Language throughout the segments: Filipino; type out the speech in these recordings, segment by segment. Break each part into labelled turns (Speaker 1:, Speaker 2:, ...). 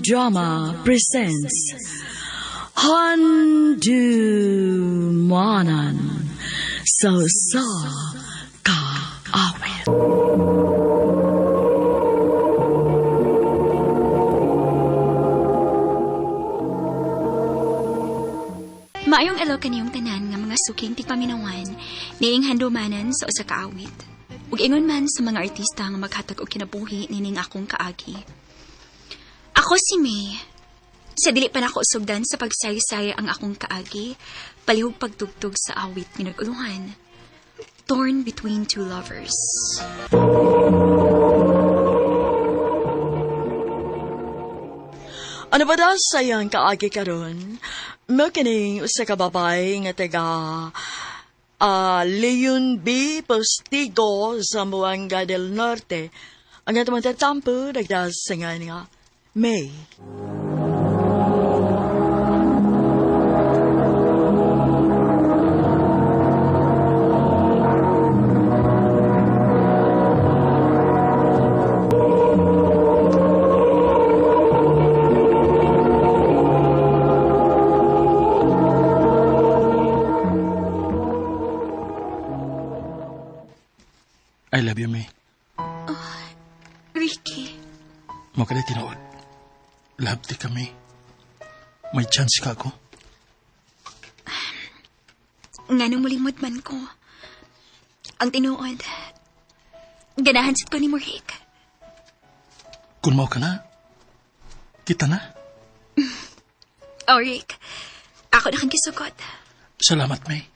Speaker 1: Drama presents Handumanan sa Kaawit.
Speaker 2: Maayong elaw kaniyong tanan nga mga suking tigpaminawan, nining handumanan sa usa ka awit. Ug ingon man sa mga artista nga maghatag og kinabuhi nining akong kaagi. Ako si May. Sa dili pa nako sugdan sa pagsaysay ang akong kaagi, palihog pagtugtog sa awit minag-uluhan. Torn Between Two Lovers.
Speaker 1: Ano ba daw sayang kaagi karon? Mo kining usa ka babay nga taga Leon B. Postigo sa Zamboanga del Norte. Ang atong tatampo nagdasangan nga May.
Speaker 3: I love you, May.
Speaker 2: Ricky.
Speaker 3: Mo ka na tinuod. Love di kami. May chance ka ako.
Speaker 2: Nga nang mulimod man ko. Ang tinuod. Ganahan sit ko ni mo, Rick.
Speaker 3: Kung mau ka na, kita na.
Speaker 2: Oh, Rick. Ako na kang kisukot.
Speaker 3: Salamat, May.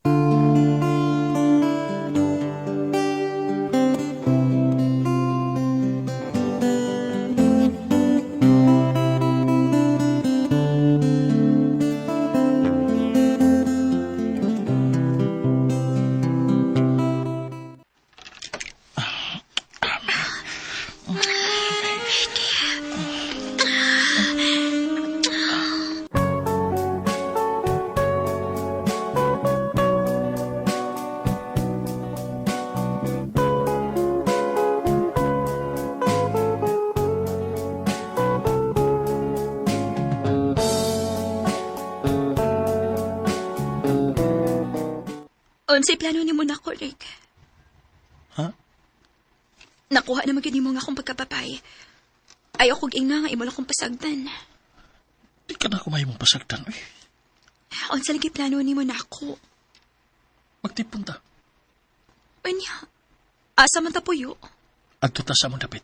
Speaker 2: Unsay plano ni mo na ko, Rick?
Speaker 3: Ha?
Speaker 2: Nakuha na magyud nimo nga akong pagkapapay. Ayaw kong inga nga imo na kong pasagdan.
Speaker 3: Di ka na kumahay mong pasagdan, eh.
Speaker 2: Unsa lagi plano ni mo na ako?
Speaker 3: Magtipon ta.
Speaker 2: Anya? Asa man ta puyo?
Speaker 3: Adto ta sa mong dapit.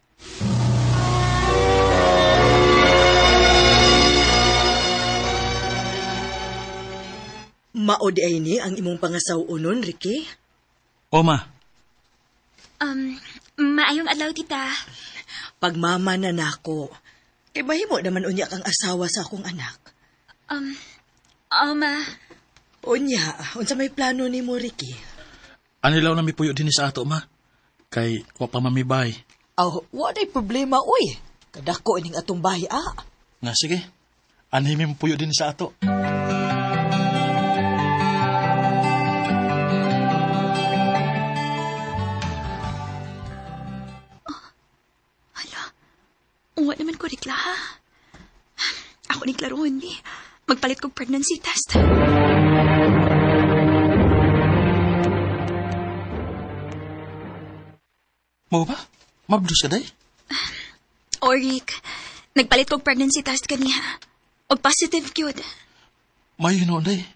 Speaker 4: Maod ay ni ang imong pangasaw-unon, Ricky?
Speaker 3: Oma,
Speaker 2: Maayong adlaw, tita.
Speaker 4: Pagmama na nako. Kay mahimo naman unya kang asawa sa akong anak.
Speaker 2: Ma.
Speaker 4: Unya, unsa may plano nimo, Ricky?
Speaker 3: anilaw na mi puyo din sa ato, ma. Kay wa pa mamibay.
Speaker 4: Aw, wa day problema, uy. Kadako ining atong bahay,
Speaker 3: Nga sige, anhimi mo puyo din sa ato.
Speaker 2: Uwa naman ko, Rikla, ha? Ako ni Claro, hindi. Magpalit kong pregnancy test.
Speaker 3: Mo ba? Mabdus ka day?
Speaker 2: O, Rick, nagpalit kong pregnancy test kaniya. Og positive yun.
Speaker 3: May yun day.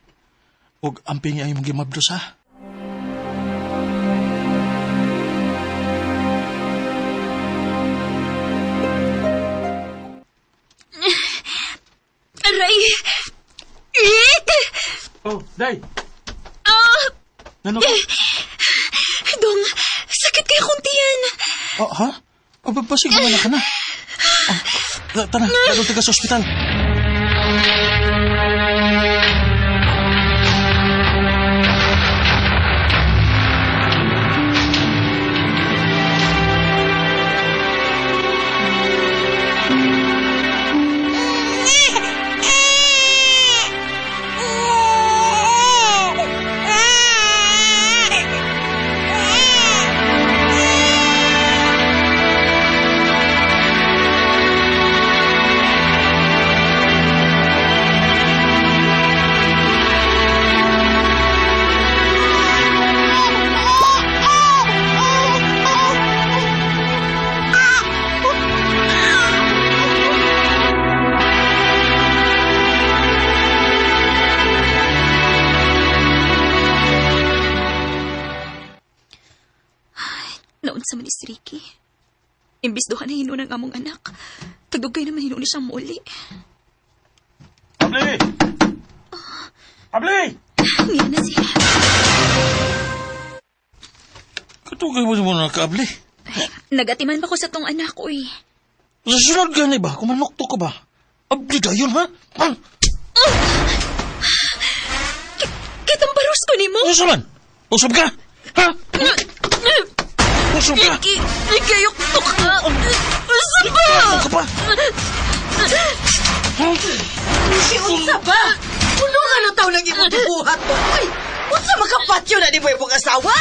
Speaker 3: Og amping ay mong gimabdus, ha?
Speaker 2: Aray! Rick!
Speaker 3: Oh, day!
Speaker 2: Ah!
Speaker 3: Nano ka?
Speaker 2: Dong, sakit kay akong tiyan.
Speaker 3: Oh, ha? O, basig naman ka na. Tara, dadong taga sa ospital.
Speaker 2: si Ricky. Imbis doon na hino ng among anak. Kagdugay naman hino ni siyang muli.
Speaker 3: Abli! Abli!
Speaker 2: Niya na siya.
Speaker 3: Katugay mo na ka, Abli.
Speaker 2: Nagatiman pa ko sa tong anak ko eh.
Speaker 3: Sa sunod gani ba? Kumanokto ka ba? Abli dayon, ha? Ha?
Speaker 2: Kitang baros ko ni mo.
Speaker 3: Usap man? Usap ka? Ha? Usap ka?
Speaker 2: Ricky, ayok to ka. Usap ba?
Speaker 3: Usap ka pa? Ha?
Speaker 4: Si unsa ba? Puno nga na tao nang imong gibuhat to. Uy, unsa makapatyo na di mo imong asawa?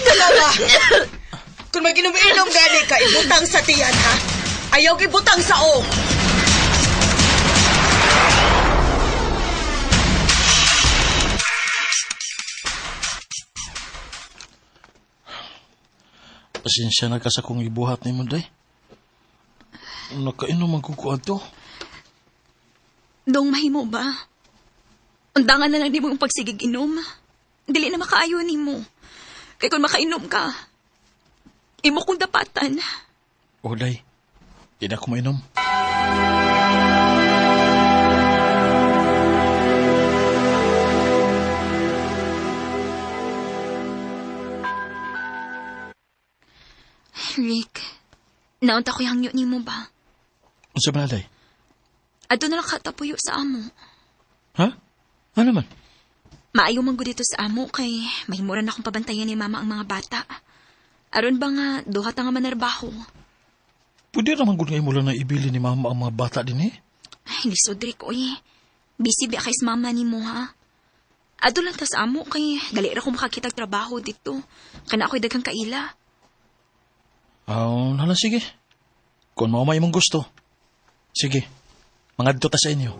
Speaker 4: Dalaga! Kung mag-inom-inom gani ka, ibutang sa tiyan, ha? Ayaw ibutang sa o.
Speaker 3: Pasensya na ka sa kong ibuhat ni mo, day. Nakainom ang kukuha to.
Speaker 2: Dong mahimo ba? Undangan na lang di mo yung pagsigig inom. Dili na makaayo ni mo. Kaya kung makainom ka, imo kong dapatan.
Speaker 3: O, day. Di na ako mainom.
Speaker 2: Rick, naunta ko yung hangyo ni mo ba?
Speaker 3: Unsa ba na, day?
Speaker 2: Ato na lang katapuyo sa amo.
Speaker 3: Ha? Ano man?
Speaker 2: Maayo man ko dito sa amo kay mahimuran akong pabantayan ni mama ang mga bata. Aron ba nga, duha ta nga manarbaho.
Speaker 3: Pwede naman kung ngayon mo lang na ibili ni mama ang mga bata din eh.
Speaker 2: Ay, lisod, Rick, oy. Busy ba kay mama ni mo, ha? Ato lang ta sa amo kay gali ra ko makakitag trabaho dito. Kana ako'y daghang kaila.
Speaker 3: Hala, sige. Kung mo may mong gusto. Sige, mangadto ta sa inyo.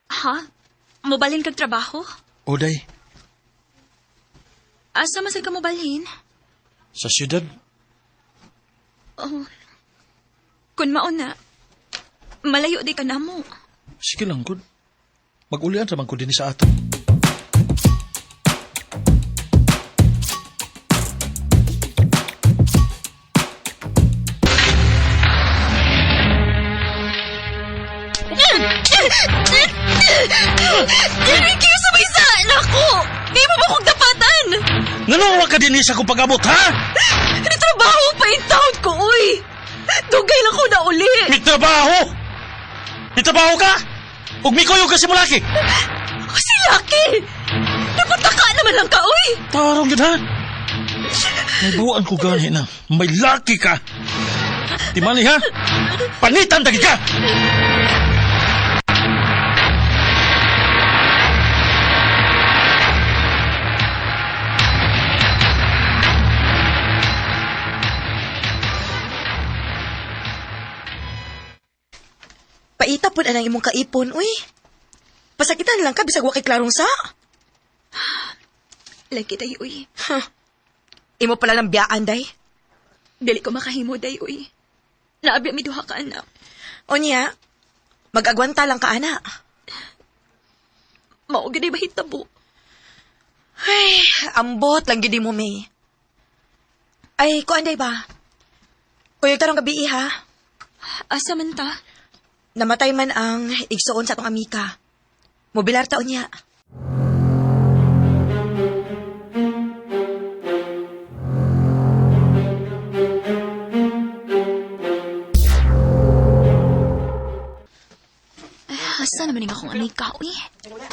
Speaker 2: Ha? Mobalin kag trabaho?
Speaker 3: Oday,
Speaker 2: Asa masag ka mobalhin?
Speaker 3: sa syudad,
Speaker 2: Oh. Kun mauna, malayo di ka na mo.
Speaker 3: sige lang, good. Mag-ulian naman ko din sa ato.
Speaker 2: Ricky, sabay sa anak ko! Di mo ba kong dapatan?
Speaker 3: Nganawa ka din sa kong pag-abot, ha?
Speaker 2: Trabaho pa yung taon ko, uy! Dugay lang ko na uli!
Speaker 3: May trabaho! May trabaho ka? Ug may kuyog ka si Mulaki!
Speaker 2: Si Lucky! Napataka naman lang ka, uy!
Speaker 3: Tarong yun, ha? May buwan ko gani na. May laki ka! Timali, ha? Panitan dagi ka!
Speaker 4: Paita po na lang imong kaipon, uy. Pasakitan lang ka, bisag wakay klarong sa.
Speaker 2: Lagi tayo, uy.
Speaker 4: Imo pala ng biyaan, day.
Speaker 2: Dili ko makahimo, day, uy. Naabi mi duha ka, anak.
Speaker 4: O niya, mag-agwanta lang ka, ana.
Speaker 2: Maugid ay bahitabo.
Speaker 4: Ay, ambot lang gidi mo, May. Ay, kuan day ba? Kuyog tarong gabi, ha?
Speaker 2: Asa man ta?
Speaker 4: Namatay man ang igsuon sa atong amika. Mobilar taon niya.
Speaker 2: Asa naman yung akong amika, uy.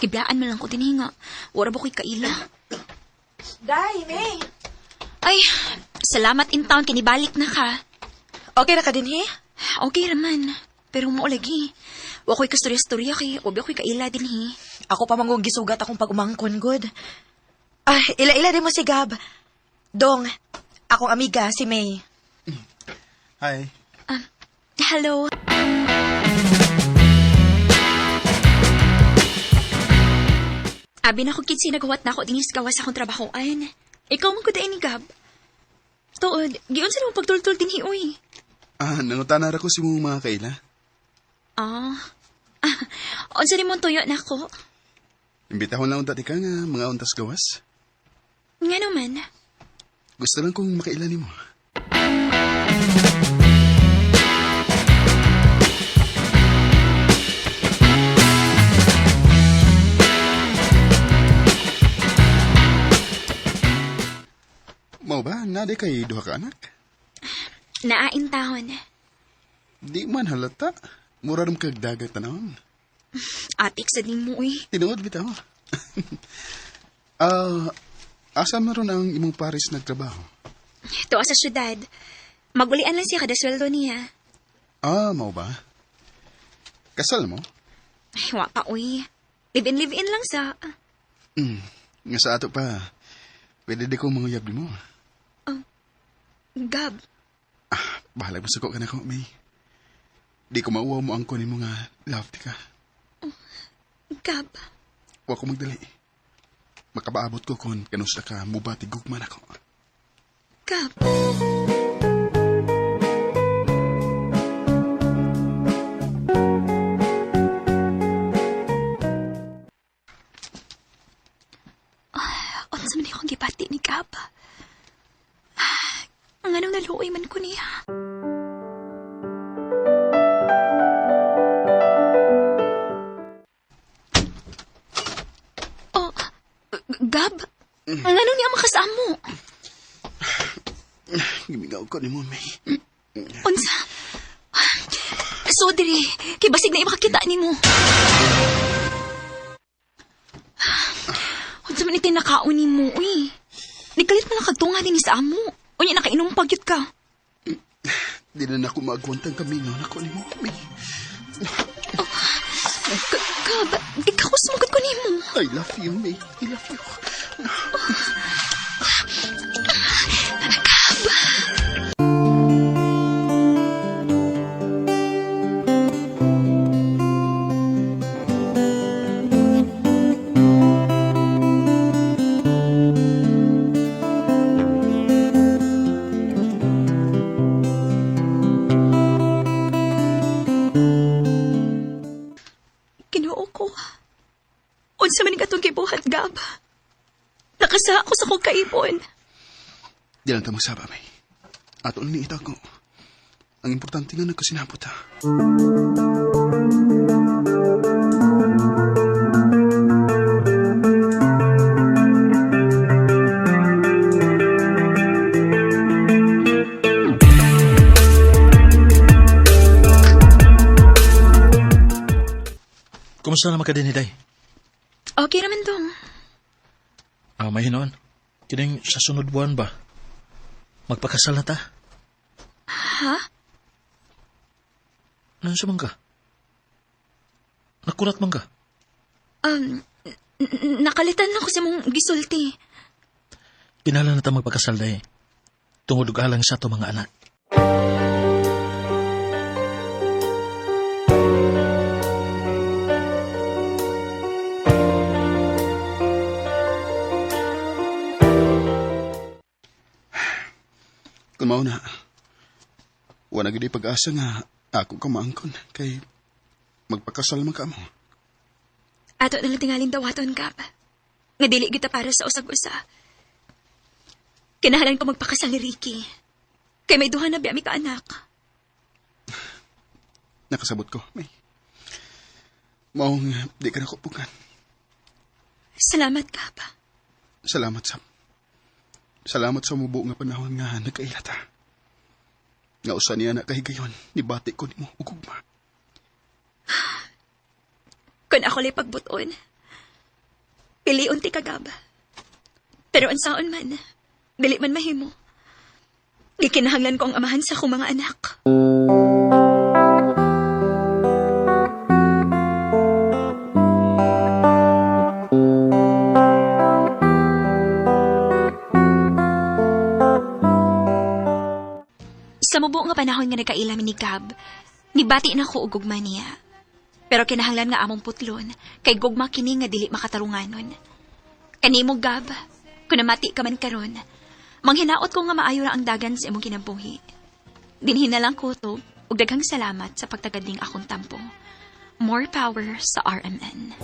Speaker 2: Kiblaan man lang ko tinihinga. Wara ba ko'y kaila?
Speaker 4: Day, May.
Speaker 2: Ay, salamat in town, kinibalik na ka.
Speaker 4: Okay na ka din, he?
Speaker 2: Okay raman. Pero mo lagi. Wa ko'y kastorya-storya kay obi ako'y kaila din hi.
Speaker 4: Ako pa manggong gisugat akong pag-umangkon, good. Ah, ila-ila din mo si Gab. Dong, akong amiga, si May.
Speaker 5: Hi.
Speaker 2: Hello. Abi na ko kitsi nagawat na ako dinis gawas akong trabahoan. Ikaw man ko dain ni Gab. Tuod, giyon sa nung pagtultul din hiuy.
Speaker 5: Nangutanar ako si mong mga kaila.
Speaker 2: Unsa ni mong tuyo na ko?
Speaker 5: Imbitahon lang dati ka nga mga untas gawas.
Speaker 2: Nga naman.
Speaker 5: Gusto lang kong makaila ni mo. Mau ba? Nade kay duha ka anak?
Speaker 2: Naain tahon.
Speaker 5: Di man halata. Mura ram kag dagat tanawon.
Speaker 2: Atik sa din mo
Speaker 5: Tinuod bitaw. Asa maron ang imong pares nagtrabaho?
Speaker 2: Tuwa sa syudad. Magulian lang siya kada sweldo niya.
Speaker 5: Mau ba? Kasal mo?
Speaker 2: Ay, wa pa Live-in lang sa...
Speaker 5: Nga sa ato pa. Pwede di ko manguyab di mo.
Speaker 2: Gab.
Speaker 5: Bahala mo suko ka na ko, May. Di ko mauwaw mo ang kunin mo nga love di ka.
Speaker 2: Gab.
Speaker 5: Wa ko magdali. Makabaabot ko kung kanusa ka mubati gugman ako.
Speaker 2: Gab. Unsa man akong gibati ni Gab? Ang anong naluoy man ko niya. Gab, ang anong niya makasamo?
Speaker 5: Gimigaw ko ni mo, May.
Speaker 2: Unsa? So, diri, kibasig na makakita ni mo. Unsa man iti nakaon ni mo, Nikalit mo lang kagtunga din sa amo. Unya nakainom pagyut ka.
Speaker 5: Di na ako maagwantang kamino na ko ni mo, May.
Speaker 2: Gab, ikaw sumugod ko ni mo.
Speaker 5: I love you, May. I love you.
Speaker 2: Ginoo ko. Unsa man katong gibuhat, Gab? Nakasa ako sa kong kaipon.
Speaker 5: Di lang ta magsaba, May. Ato ni ita ko. Ang importante nga nagkasinapot ha.
Speaker 3: Kumusta naman ka din, Hiday?
Speaker 2: Okay naman dong.
Speaker 3: May hinoon. Kining sa sunod buwan ba? Magpakasal na ta?
Speaker 2: Ha?
Speaker 3: Nansa man ka? Nakulat man ka?
Speaker 2: Nakalitan ako sa mong gisulti.
Speaker 3: Pinala na ta magpakasal dahi. Tungod og alang sa to mga anak.
Speaker 5: Kung mao na, wala gidi pag-asa nga ako kamaangkon kay magpakasal man ka mo.
Speaker 2: Ato na lang tingaling dawaton, Gab. Nga dili kita para sa usag-usa. Kinahalan ko magpakasal ni Ricky. Kay may duha na biyami ka anak.
Speaker 5: Nakasabot ko, May. Maong di ka nakupukan.
Speaker 2: Salamat, Gab.
Speaker 5: Salamat, Sam. Salamat sa mubo nga panahon nga nagkailata. Nga usa niya na kahigayon, nibati ko ni mo ugugma.
Speaker 2: Kung ako lay pagbuton, piliun ti kagaba. Pero ansaon man, dili man mahimo. Gikinahanglan ko ang amahan sa akong mga anak. Sa mubo nga panahon nga nagkailam ni Gab, nibati na ko ugugma niya. Pero kinahanglan nga among putlon, kay gugma kini nga dili makatarunganon. Kanimo Gab, kung namati ka man karon, manghinaot ko nga maayo ra ang dagan sa imong kinabuhi. Dinhin na lang kutob ug daghang salamat sa pagtagading akong tampo. More power sa RMN.